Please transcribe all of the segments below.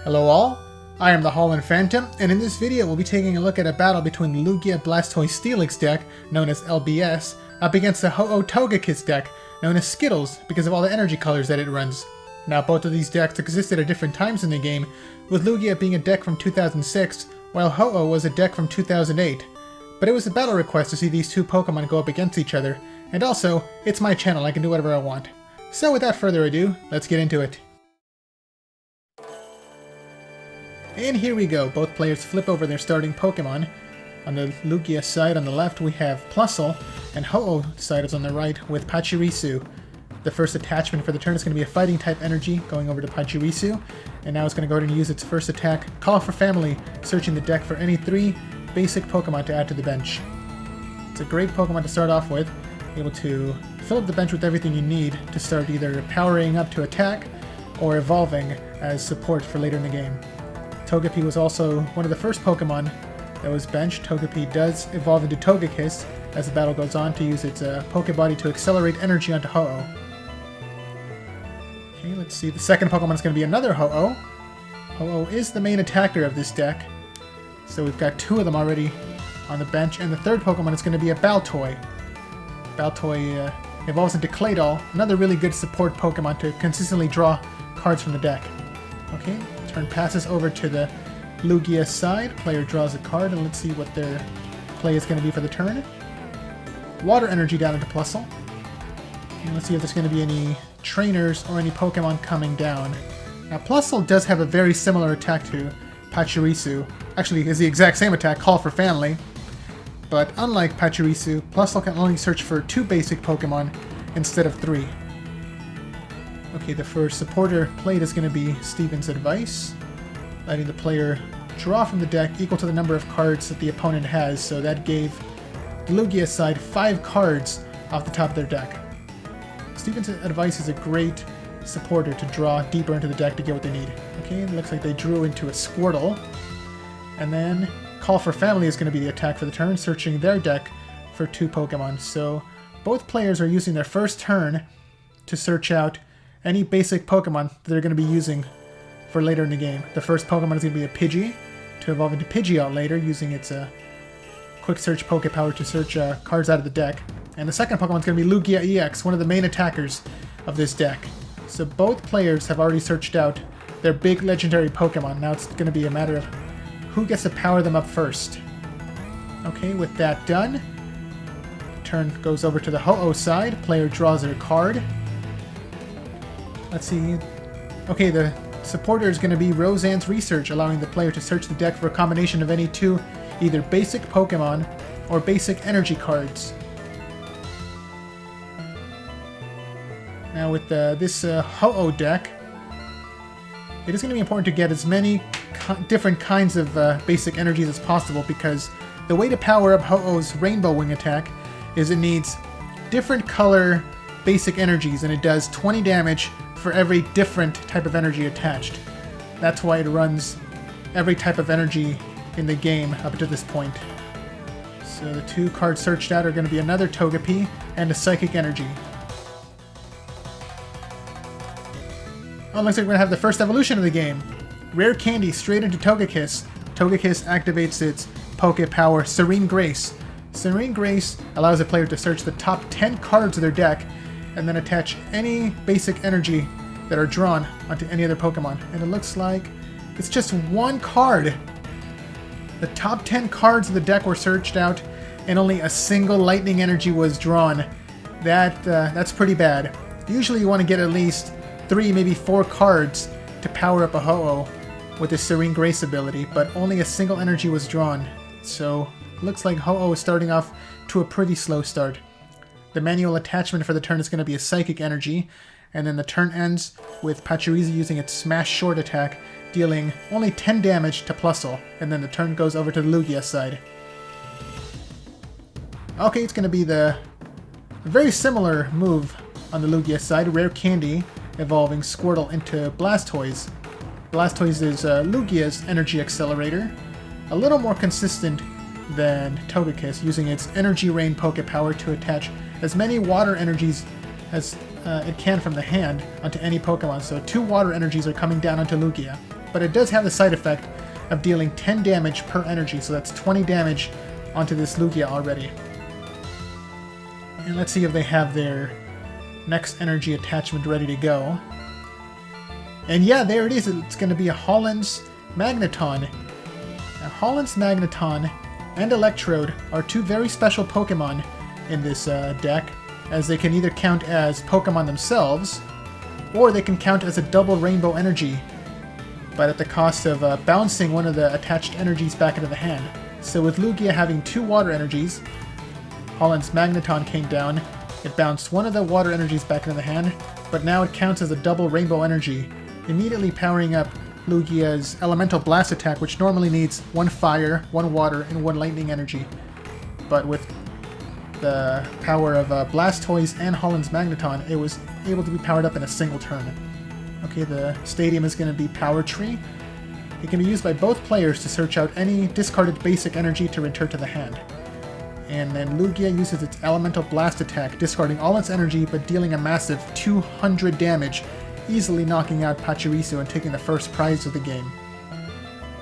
Hello all, I am the Holland Phantom, and in this video we'll be taking a look at a battle between the Lugia Blastoise Steelix deck, known as LBS, up against the Ho-Oh Togekiss deck, known as Skittles, because of all the energy colors that it runs. Now both of these decks existed at different times in the game, with Lugia being a deck from 2006, while Ho-Oh was a deck from 2008. But it was a battle request to see these two Pokemon go up against each other, and also, it's my channel, I can do whatever I want. So without further ado, let's get into it. And here we go, both players flip over their starting Pokemon. On the Lugia side on the left we have Plusle, and Ho-Oh side is on the right with Pachirisu. The first attachment for the turn is going to be a fighting type energy going over to Pachirisu, and now it's going to go ahead and use its first attack, Call for Family, searching the deck for any 3 basic Pokemon to add to the bench. It's a great Pokemon to start off with, able to fill up the bench with everything you need to start either powering up to attack or evolving as support for later in the game. Togepi was also one of the first Pokemon that was benched. Togepi does evolve into Togekiss as the battle goes on to use its Pokebody to accelerate energy onto Ho-Oh. Okay, let's see. The second Pokemon is going to be another Ho-Oh. Ho-Oh is the main attacker of this deck, so we've got 2 of them already on the bench, and the third Pokemon is going to be a Baltoy. Baltoy evolves into Claydol, another really good support Pokemon to consistently draw cards from the deck. Okay. Turn passes over to the Lugia side. Player draws a card, and let's see what their play is going to be for the turn. Water Energy down into Plusle. And let's see if there's going to be any trainers or any Pokemon coming down. Now Plusle does have a very similar attack to Pachirisu. Actually, it's the exact same attack, Call for Family. But unlike Pachirisu, Plusle can only search for 2 basic Pokemon instead of 3. Okay, the first supporter played is going to be Steven's Advice, letting the player draw from the deck equal to the number of cards that the opponent has, so that gave the Lugia side 5 cards off the top of their deck. Steven's Advice is a great supporter to draw deeper into the deck to get what they need. Okay, it looks like they drew into a Squirtle, and then Call for Family is going to be the attack for the turn, searching their deck for 2 Pokemon. So both players are using their first turn to search out any basic Pokemon that they're going to be using for later in the game. The first Pokemon is going to be a Pidgey, to evolve into Pidgeot later, using its Quick Search Poke Power to search cards out of the deck. And the second Pokemon is going to be Lugia EX, one of the main attackers of this deck. So both players have already searched out their big legendary Pokemon. Now it's going to be a matter of who gets to power them up first. Okay, with that done, turn goes over to the Ho-Oh side. Player draws their card. Let's see. Okay, the supporter is going to be Roseanne's Research, allowing the player to search the deck for a combination of any 2 either basic Pokemon or basic energy cards. Now with this Ho-Oh deck, it is going to be important to get as many different kinds of basic energies as possible, because the way to power up Ho-Oh's Rainbow Wing attack is it needs different color basic energies, and it does 20 damage for every different type of energy attached. That's why it runs every type of energy in the game up to this point. So the 2 cards searched out are going to be another Togepi and a Psychic Energy. Oh, looks like we're going to have the first evolution of the game. Rare Candy straight into Togekiss. Togekiss activates its Poke Power Serene Grace. Serene Grace allows the player to search the top 10 cards of their deck and then attach any basic energy that are drawn onto any other Pokemon. And it looks like it's just 1 card. The top 10 cards of the deck were searched out, and only a single Lightning Energy was drawn. That's pretty bad. Usually you want to get at least 3, maybe 4 cards to power up a Ho-Oh with the Serene Grace ability, but only a single energy was drawn. So it looks like Ho-Oh is starting off to a pretty slow start. The manual attachment for the turn is going to be a Psychic Energy, and then the turn ends with Pachirisu using its Smash Short attack, dealing only 10 damage to Plusle, and then the turn goes over to the Lugia side. Okay, it's going to be the very similar move on the Lugia side, Rare Candy, evolving Squirtle into Blastoise. Blastoise is Lugia's Energy Accelerator, a little more consistent than Togekiss, using its Energy Rain Poke Power to attach as many water energies as it can from the hand onto any Pokemon. So 2 water energies are coming down onto Lugia. but it does have the side effect of dealing 10 damage per energy, so that's 20 damage onto this Lugia already. And let's see if they have their next energy attachment ready to go. And yeah, there it is. It's going to be a Holland's Magneton. Now, Holland's Magneton and Electrode are two very special Pokemon in this deck, as they can either count as Pokemon themselves, or they can count as a double rainbow energy, but at the cost of bouncing one of the attached energies back into the hand. So with Lugia having two water energies, Holland's Magneton came down, it bounced one of the water energies back into the hand, but now it counts as a double rainbow energy, immediately powering up Lugia's Elemental Blast attack, which normally needs one fire, one water, and one lightning energy. But with the power of Blastoise and Holland's Magneton, it was able to be powered up in a single turn. Okay, the stadium is going to be Power Tree. It can be used by both players to search out any discarded basic energy to return to the hand. And then Lugia uses its Elemental Blast attack, discarding all its energy but dealing a massive 200 damage, easily knocking out Pachirisu and taking the first prize of the game.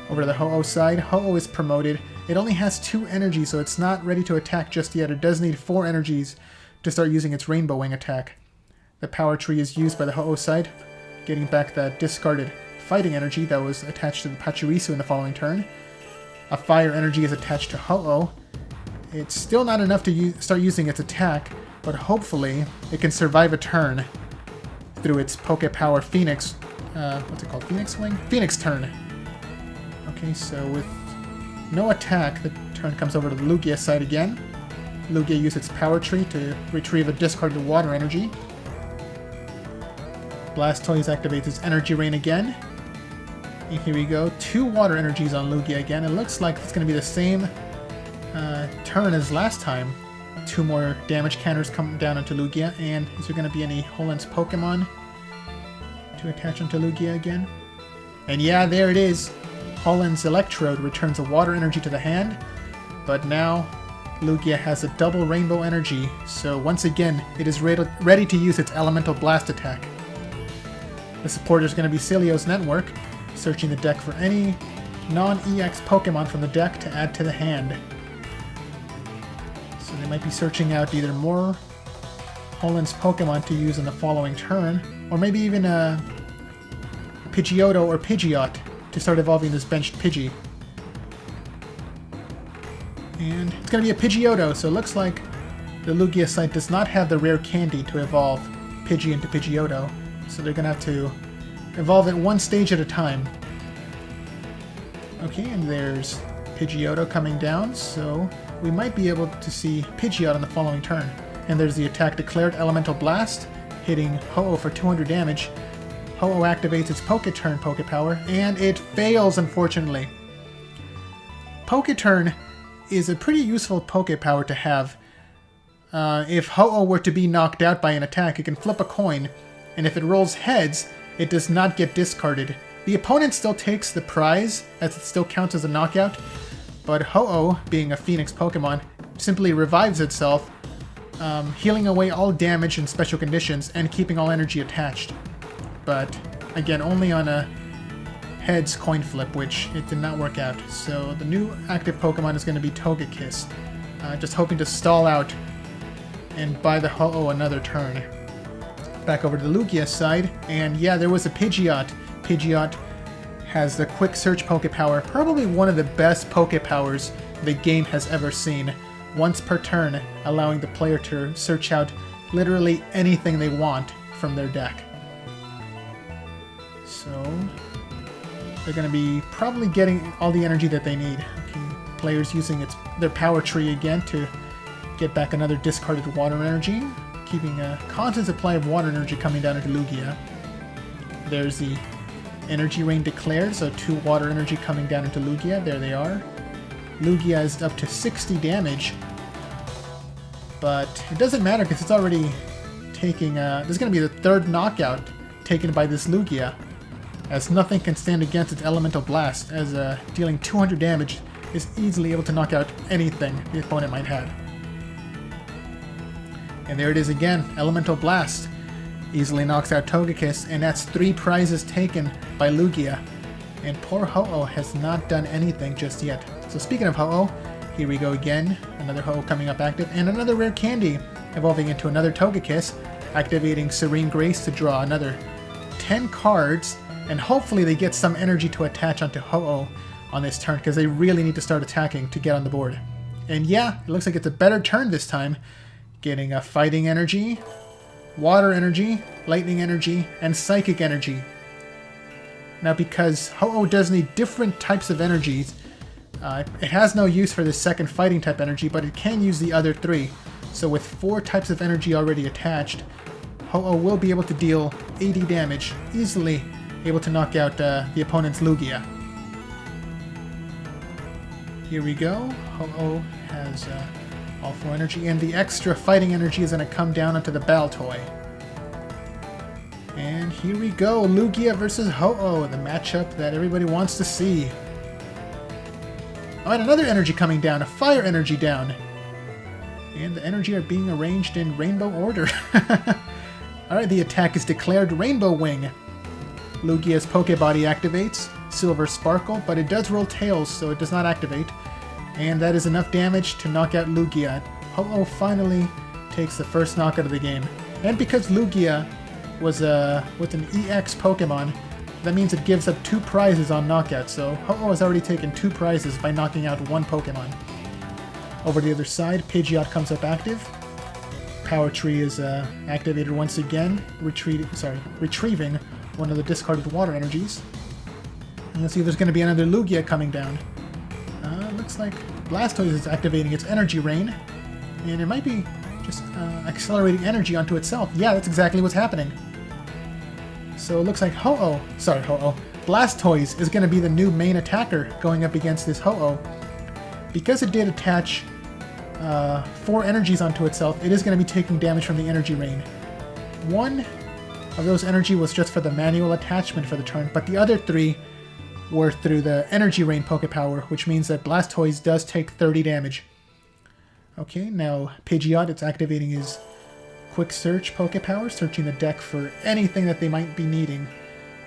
Over to the Ho-Oh side, Ho-Oh is promoted. It only has 2 energy, so it's not ready to attack just yet. It does need 4 energies to start using its Rainbow Wing attack. The Power Tree is used by the Ho-Oh side, getting back that discarded fighting energy that was attached to the Pachirisu in the following turn. A fire energy is attached to Ho-Oh. It's still not enough to start using its attack, but hopefully it can survive a turn through its Poke Power Phoenix, what's it called, Phoenix Wing? Phoenix turn. Okay, so with no attack, the turn comes over to the Lugia side again. Lugia uses its Power Tree to retrieve a discarded water energy. Blastoise activates its Energy Rain again. And here we go, 2 water energies on Lugia again. It looks like it's going to be the same turn as last time. 2 more damage counters come down onto Lugia, and is there going to be any Holland's Pokemon to attach onto Lugia again? And yeah, there it is! Holland's Electrode returns a water energy to the hand, but now Lugia has a double rainbow energy, so once again it is ready to use its Elemental Blast attack. The supporter is going to be Celio's Network, searching the deck for any non-EX Pokemon from the deck to add to the hand. So they might be searching out either more Holland's Pokemon to use in the following turn, or maybe even a Pidgeotto or Pidgeot to start evolving this benched Pidgey. And it's going to be a Pidgeotto, so it looks like the Lugia site does not have the rare candy to evolve Pidgey into Pidgeotto, so they're going to have to evolve it one stage at a time. Okay, and there's Pidgeotto coming down, so we might be able to see Pidgeot on the following turn. And there's the attack declared, Elemental Blast, hitting Ho-Oh for 200 damage. Ho-Oh activates its Poke-Turn Poke-Power, and it fails, unfortunately. Poke-Turn is a pretty useful Poke-Power to have. If Ho-Oh were to be knocked out by an attack, it can flip a coin, and if it rolls heads, it does not get discarded. The opponent still takes the prize, as it still counts as a knockout, but Ho-Oh, being a Phoenix Pokemon, simply revives itself, healing away all damage in special conditions and keeping all energy attached. But, again, only on a heads coin flip, which it did not work out. So the new active Pokemon is going to be Togekiss, just hoping to stall out and buy the Ho-Oh another turn. Back over to the Lugia side, and yeah, there was a Pidgeot. Pidgeot has the Quick Search Poke Power, probably one of the best Poke Powers the game has ever seen. Once per turn, allowing the player to search out literally anything they want from their deck. So they're going to be probably getting all the energy that they need. Okay, players using their Power Tree again to get back another discarded water energy, keeping a constant supply of water energy coming down into Lugia. There's the Energy Rain declared, so 2 water energy coming down into Lugia. There they are. Lugia is up to 60 damage, but it doesn't matter because it's already taking... this is going to be the 3rd knockout taken by this Lugia, as nothing can stand against its Elemental Blast, as dealing 200 damage is easily able to knock out anything the opponent might have. And there it is again, Elemental Blast. Easily knocks out Togekiss, and that's 3 prizes taken by Lugia. And poor Ho-Oh has not done anything just yet. So speaking of Ho-Oh, here we go again. Another Ho-Oh coming up active, and another rare candy evolving into another Togekiss, activating Serene Grace to draw another 10 cards, and hopefully they get some energy to attach onto Ho-Oh on this turn, because they really need to start attacking to get on the board. And yeah, it looks like it's a better turn this time, getting a Fighting Energy, Water Energy, Lightning Energy, and Psychic Energy. Now, because Ho-Oh does need different types of energies, it has no use for the second Fighting type energy, but it can use the other 3. So with 4 types of energy already attached, Ho-Oh will be able to deal 80 damage, easily able to knock out the opponent's Lugia. Here we go. Ho-Oh has all 4 energy, and the extra Fighting Energy is going to come down onto the Baltoy. And here we go, Lugia versus Ho-Oh, the matchup that everybody wants to see. Oh, and another energy coming down, a Fire Energy down. And the energy are being arranged in rainbow order. Alright, the attack is declared Rainbow Wing. Lugia's Pokebody activates, Silver Sparkle, but it does roll tails, so it does not activate. And that is enough damage to knock out Lugia. Ho-Oh finally takes the first knockout of the game. And because Lugia was with an EX Pokemon, that means it gives up 2 prizes on knockout, so Ho-Oh has already taken 2 prizes by knocking out 1 Pokemon. Over the other side, Pidgeot comes up active. Power Tree is activated once again, retrieving one of the discarded water energies. And let's see if there's going to be another Lugia coming down. Looks like Blastoise is activating its Energy Rain, and it might be just accelerating energy onto itself. Yeah, that's exactly what's happening. So it looks like Blastoise is going to be the new main attacker going up against this Ho-Oh. Because it did attach 4 energies onto itself, it is going to be taking damage from the Energy Rain. 1 of those energy was just for the manual attachment for the turn, but the other 3 were through the Energy Rain Pokepower, which means that Blastoise does take 30 damage. Okay, now Pidgeot, it's activating his Quick Search Pokepower, searching the deck for anything that they might be needing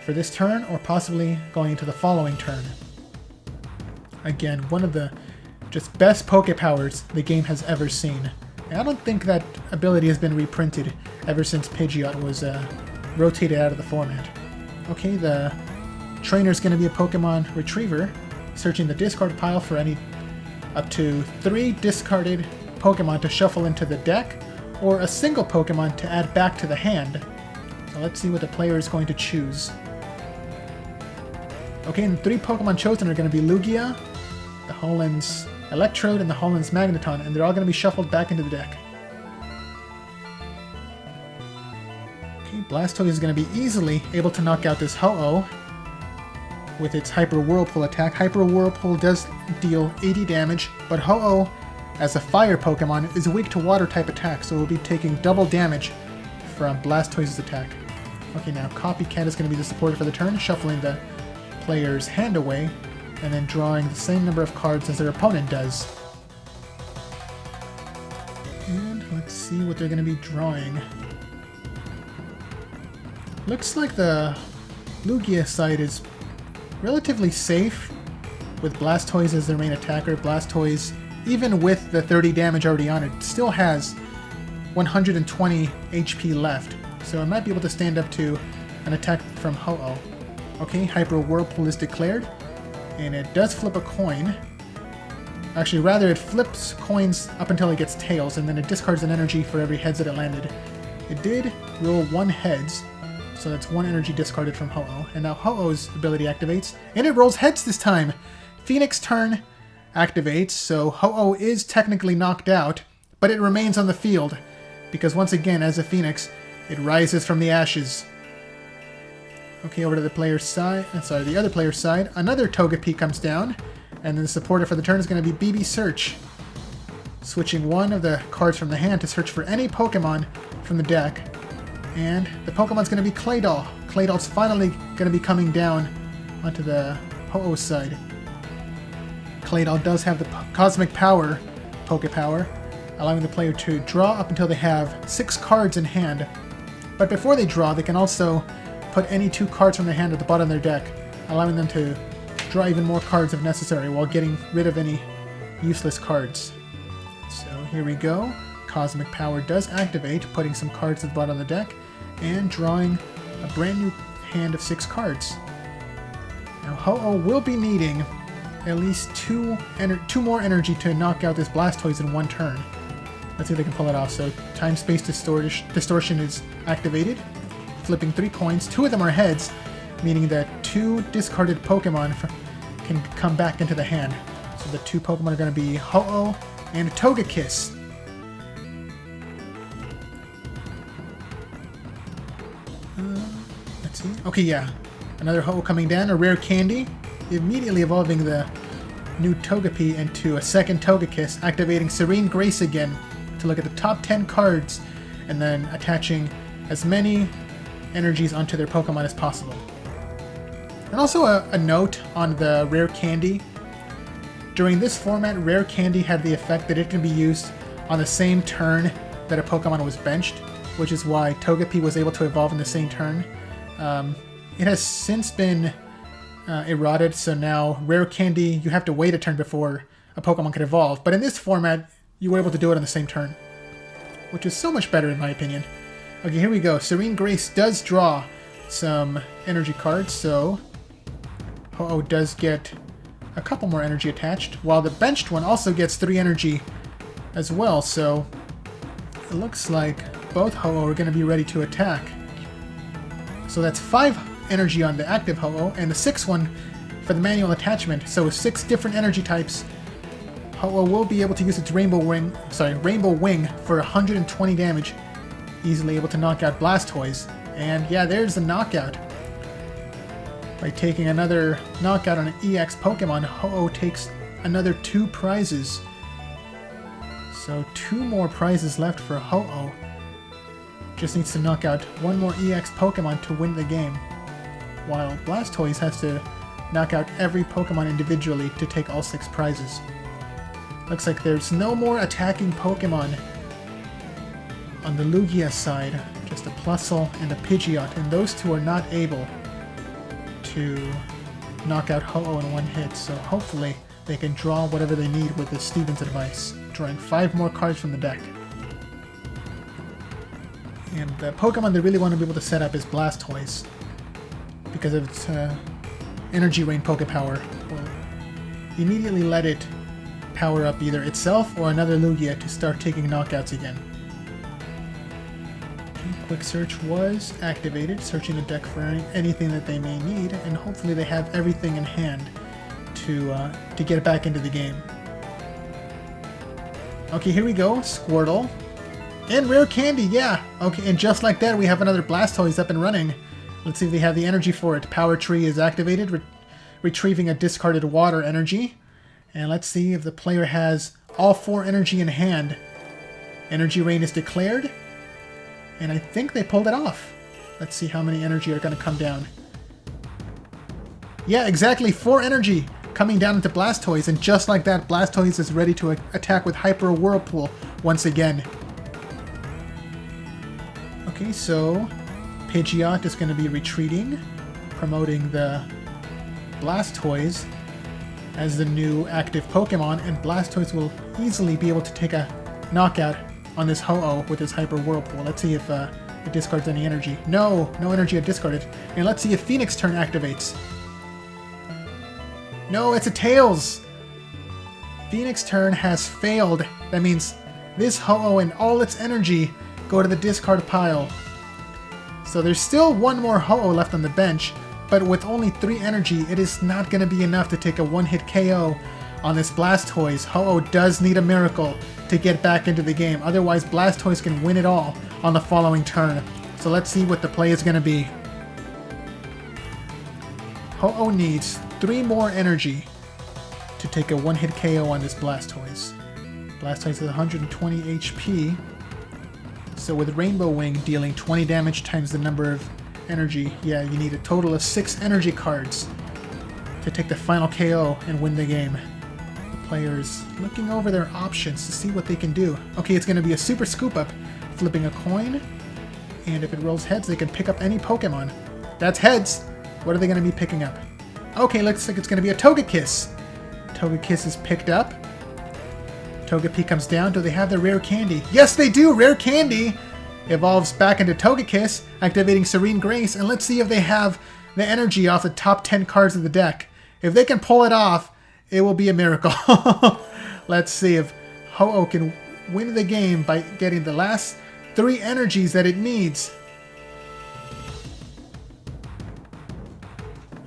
for this turn, or possibly going into the following turn. Again, one of the just best Pokepowers the game has ever seen. And I don't think that ability has been reprinted ever since Pidgeot was rotated out of the format. Okay, the trainer's going to be a Pokemon Retriever, searching the discard pile for any up to 3 discarded Pokemon to shuffle into the deck, or a single Pokemon to add back to the hand. So let's see what the player is going to choose. Okay, and the 3 Pokemon chosen are going to be Lugia, the Hollins Electrode, and the Hollins Magneton, and they're all going to be shuffled back into the deck. Okay, Blastoise is going to be easily able to knock out this Ho-Oh with its Hyper Whirlpool attack. Hyper Whirlpool does deal 80 damage, but Ho-Oh, as a fire Pokemon, is weak to water type attacks, so it will be taking double damage from Blastoise's attack. Okay, now Copycat is going to be the supporter for the turn, shuffling the player's hand away, and then drawing the same number of cards as their opponent does. And let's see what they're going to be drawing. Looks like the Lugia side is relatively safe with Blastoise as their main attacker. Blastoise, even with the 30 damage already on it, still has 120 HP left, so it might be able to stand up to an attack from Ho-Oh. Okay, Hyper Whirlpool is declared, and it does flip a coin. Actually, rather, it flips coins up until it gets tails, and then it discards an energy for every heads that it landed. It did roll 1 heads, so that's 1 energy discarded from Ho-Oh. And now Ho-Oh's ability activates, and it rolls heads this time! Phoenix turn activates, so Ho-Oh is technically knocked out, but it remains on the field, because once again, as a Phoenix, it rises from the ashes. Okay, over to the player's side, the other player's side, another Togepi comes down, and then the supporter for the turn is going to be BB Search, switching 1 of the cards from the hand to search for any Pokemon from the deck. And the Pokemon's going to be Claydol. Claydol's finally going to be coming down onto the Ho-Oh side. Claydol does have the Cosmic Power Pokepower, allowing the player to draw up until they have 6 cards in hand. But before they draw, they can also put any 2 cards from their hand at the bottom of their deck. allowing them to draw even more cards if necessary while getting rid of any useless cards. So here we go. Cosmic Power does activate, putting some cards at the bottom of the deck and drawing a brand new hand of 6 cards. Now Ho-Oh will be needing at least two more energy to knock out this Blastoise in one turn. Let's see if they can pull it off. So Time-Space Distortion is activated, flipping 3 coins. 2 of them are heads, meaning that 2 discarded Pokemon can come back into the hand. So the 2 Pokemon are going to be Ho-Oh and Togekiss. Let's see. Okay, yeah. Another Ho-Oh coming down, a rare candy, immediately evolving the new Togepi into a second Togekiss, activating Serene Grace again to look at the top 10 cards and then attaching as many energies onto their Pokemon as possible. And also a note on the rare candy. During this format, rare candy had the effect that it can be used on the same turn that a Pokemon was benched, which is why Togepi was able to evolve in the same turn. It has since been eroded, so now rare candy, you have to wait a turn before a Pokemon can evolve. But in this format, you were able to do it on the same turn, which is so much better in my opinion. Okay, here we go. Serene Grace does draw some energy cards, so Ho-Oh does get a couple more energy attached, while the benched one also gets 3 energy as well, so it looks like both Ho-Oh are going to be ready to attack. So that's 5 energy on the active Ho-Oh, and the 6th one for the manual attachment, so with 6 different energy types, Ho-Oh will be able to use its Rainbow Wing for 120 damage, easily able to knock out Blastoise. And yeah, there's the knockout. By taking another knockout on an EX Pokemon, Ho-Oh takes another 2 prizes. So 2 more prizes left for Ho-Oh. Just needs to knock out 1 more EX Pokemon to win the game, while Blastoise has to knock out every Pokemon individually to take all 6 prizes. Looks like there's no more attacking Pokemon on the Lugia side, just a Plusle and a Pidgeot, and those 2 are not able to knock out Ho-Oh in one hit, so hopefully they can draw whatever they need with the Steven's advice, drawing 5 more cards from the deck. And the Pokemon they really want to be able to set up is Blastoise, because of its Energy Rain Pokepower will immediately let it power up either itself or another Lugia to start taking knockouts again. Quick Search was activated, searching the deck for anything that they may need, and hopefully they have everything in hand to get back into the game. Okay, here we go, Squirtle. And rare candy, yeah! Okay, and just like that, we have another Blastoise up and running. Let's see if they have the energy for it. Power Tree is activated, retrieving a discarded water energy. And let's see if the player has all 4 energy in hand. Energy Rain is declared, and I think they pulled it off. Let's see how many energy are going to come down. Yeah, exactly, 4 energy coming down into Blastoise, and just like that, Blastoise is ready to attack with Hyper Whirlpool once again. Okay, so Pidgeot is going to be retreating, promoting the Blastoise as the new active Pokemon, and Blastoise will easily be able to take a knockout on this Ho-Oh with his Hyper Whirlpool. Let's see if it discards any energy. No energy discarded. And let's see if Phoenix Turn activates. No, it's a Tails! Phoenix Turn has failed. That means this Ho-Oh and all its energy go to the discard pile. So there's still 1 more Ho-Oh left on the bench, but with only 3 energy, it is not going to be enough to take a one-hit KO on this Blastoise. Ho-Oh does need a miracle to get back into the game, otherwise Blastoise can win it all on the following turn. So let's see what the play is going to be. Ho-Oh needs 3 more energy to take a one-hit KO on this Blastoise. Blastoise is 120 HP, so with Rainbow Wing dealing 20 damage times the number of energy, yeah, you need a total of 6 energy cards to take the final KO and win the game. The players looking over their options to see what they can do. Okay, it's going to be a Super Scoop Up, flipping a coin, and if it rolls heads, they can pick up any Pokemon. That's heads! What are they going to be picking up? Okay, looks like it's going to be a Togekiss. Togekiss is picked up. Togepi comes down. Do they have the rare candy? Yes, they do! Rare candy! Evolves back into Togekiss, activating Serene Grace, and let's see if they have the energy off the top 10 cards of the deck. If they can pull it off, it will be a miracle. Let's see if Ho-Oh can win the game by getting the last 3 energies that it needs.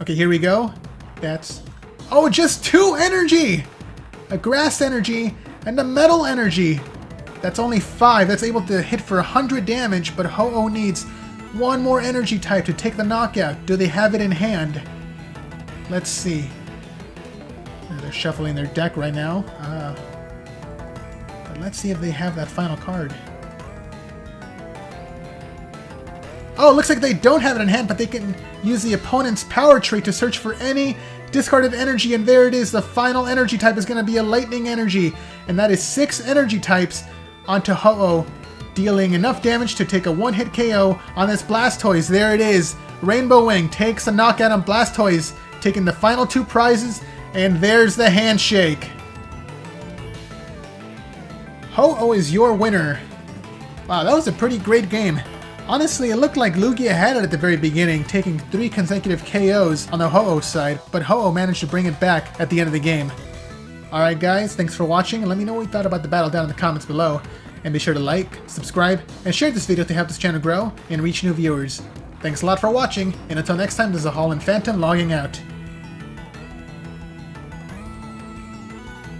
Okay, here we go. That's... Oh, just 2 energy! A grass energy and a metal energy. That's only 5. That's able to hit for 100 damage, but Ho-Oh needs 1 more energy type to take the knockout. Do they have it in hand? Let's see. They're shuffling their deck right now. But let's see if they have that final card. Oh, it looks like they don't have it in hand, but they can use the opponent's power tree to search for any discarded energy, and there it is. The final energy type is going to be a lightning energy, and that is 6 energy types onto Ho-Oh, dealing enough damage to take a 1-hit KO on this Blastoise. There it is. Rainbow Wing takes a knockout on Blastoise, taking the final 2 prizes, and there's the handshake. Ho-Oh is your winner. Wow, that was a pretty great game. Honestly, it looked like Lugia had it at the very beginning, taking 3 consecutive KOs on the Ho-Oh side, but Ho-Oh managed to bring it back at the end of the game. Alright guys, thanks for watching, and let me know what you thought about the battle down in the comments below. And be sure to like, subscribe, and share this video to help this channel grow and reach new viewers. Thanks a lot for watching, and until next time, this is Hall and Phantom logging out.